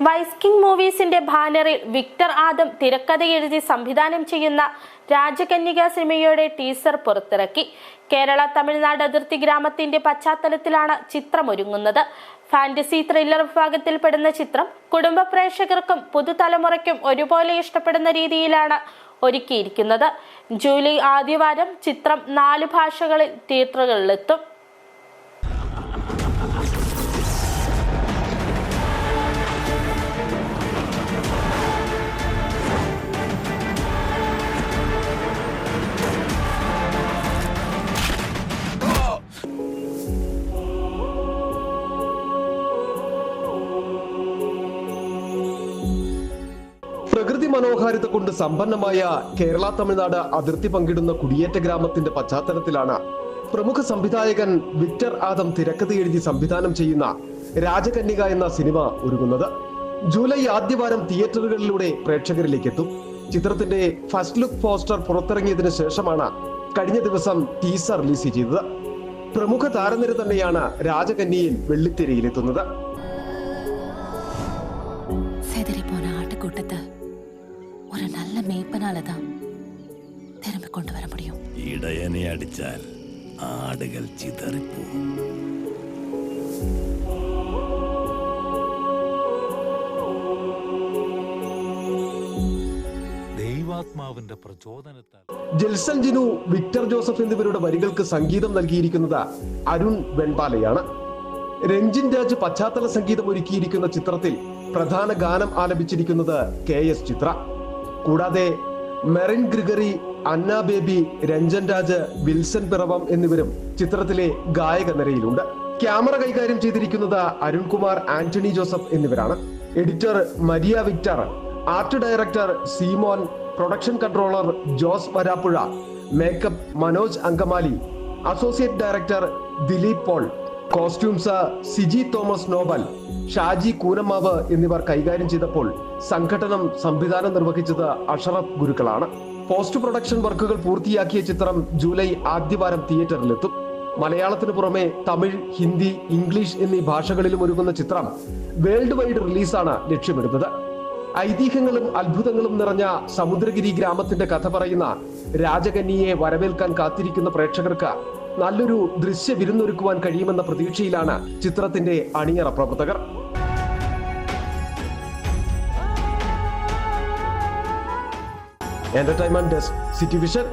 Vice king മൂവീസിന്റെ ബാനറിൽ Victor Adam തിരക്കഥയെഴുതി സംവിധാനം ചെയ്യുന്ന രാജകന്യക സിനിമയുടെ ടീസർ പുറത്തിറക്കി. കേരള തമിഴ്നാട് അതിർത്തി ഗ്രാമത്തിന്റെ പശ്ചാത്തലത്തിലാണ് ചിത്രമൊരുങ്ങുന്നത്. ഫാന്റസി ത്രില്ലർ വിഭാഗത്തിൽപ്പെടുന്ന ചിത്രം കുടുംബ പ്രേക്ഷകർക്കും പുതുതലമുറയ്ക്കും ഒരുപോലെ ഇഷ്ടപ്പെടുന്ന രീതിയിലാണ് ഒരുക്കിയിരിക്കുന്നത്. ജൂലൈ ആദ്യവാരം ചിത്രം 4 ഭാഷകളിൽ തിയേറ്ററുകളിലെത്തും. പ്രകൃതി മനോഹാരിത കൊണ്ട് സമ്പന്നമായ കേരള തമിഴ്നാട് അതിർത്തി പങ്കിടുന്ന കുടിയേറ്റ ഗ്രാമത്തിന്റെ പശ്ചാത്തലത്തിലാണ് പ്രമുഖ സംവിധായകൻ വിക്ടർ ആദം തിരക്കഥ എഴുതി സംവിധാനം ചെയ്യുന്ന രാജകന്യക എന്ന സിനിമ ഒരുങ്ങുന്നത്. ജൂലൈ ആദ്യവാരം തിയേറ്ററുകളിലൂടെ പ്രേക്ഷകരിലേക്ക് എത്തും. ചിത്രത്തിന്റെ ഫസ്റ്റ് ലുക്ക് പോസ്റ്റർ പുറത്തിറങ്ങിയതിനു ശേഷമാണ് കഴിഞ്ഞ ദിവസം ടീസർ റിലീസ് ചെയ്തത്. പ്രമുഖ താരനിര തന്നെയാണ് രാജകന്യയിൽ വെള്ളിത്തിരയിലെത്തുന്നത്. கூட்டத்தை ஒரு நல்ல மேய்ப்பனால தான் திரும்பி கொண்டு வர முடியும். இடையனை அடிச்சால் ஆடுகள் சிதறிப்போம். ദൈവാത്മാവിന്റെ പ്രചോദനത്താൽ ജെൽസൺ ജിനു, വിക്ടർ ജോസഫ് എന്നിവരുടെ വരികൾക്ക് സംഗീതം നൽകിയിരിക്കുന്നത് അരുൺ വെൺപാലയാണ്. രഞ്ജിൻ രാജ് പശ്ചാത്തല സംഗീതം ഒരുക്കിയിരിക്കുന്ന ചിത്രത്തിൽ പ്രധാന ഗാനം ആലപിച്ചിരിക്കുന്നത് KS ചിത്ര. കൂടാതെ Merin Gregory, Anna Baby, Ranjan Raj, Wilson Piravom എന്നിവരും ചിത്രത്തിലെ ഗായക നിരയിലുണ്ട്. ക്യാമറ കൈകാര്യം ചെയ്തിരിക്കുന്നത് അരുൺകുമാർ, ആന്റണി ജോസഫ് എന്നിവരാണ്. Editor Maria Victor, art director Seemon, production controller Jose Varappuzha, makeup Manoj Angamaly, associate director Dileep Paul, costumes Siji Thomas Noble, Shaji Koonamavu എന്നിവർ കൈകാര്യം ചെയ്തപ്പോൾ സംഘടനം സംവിധാനം നിർവഹിച്ചത് അഷറഫ് ഗുരുക്കളാണ്. പോസ്റ്റ് പ്രൊഡക്ഷൻ വർക്കുകൾ പൂർത്തിയാക്കിയ ചിത്രം ജൂലൈ ആദ്യവാരം തിയേറ്ററിലെത്തും. മലയാളത്തിന് പുറമെ തമിഴ്, ഹിന്ദി, ഇംഗ്ലീഷ് എന്നീ ഭാഷകളിലും ഒരുങ്ങുന്ന ചിത്രം വേൾഡ് വൈഡ് റിലീസാണ് ലക്ഷ്യമിടുന്നത്. ഐതിഹ്യങ്ങളും അത്ഭുതങ്ങളും നിറഞ്ഞ സമുദ്രഗിരി ഗ്രാമത്തിന്റെ കഥ പറയുന്ന രാജകന്യയെ വരവേൽക്കാൻ കാത്തിരിക്കുന്ന പ്രേക്ഷകർക്ക് നല്ലൊരു ദൃശ്യ വിരുന്നൊരുക്കുവാൻ കഴിയുമെന്ന പ്രതീക്ഷയിലാണ് ചിത്രത്തിന്റെ അണിയറ പ്രവർത്തകർ. Entertainment desk, city vision.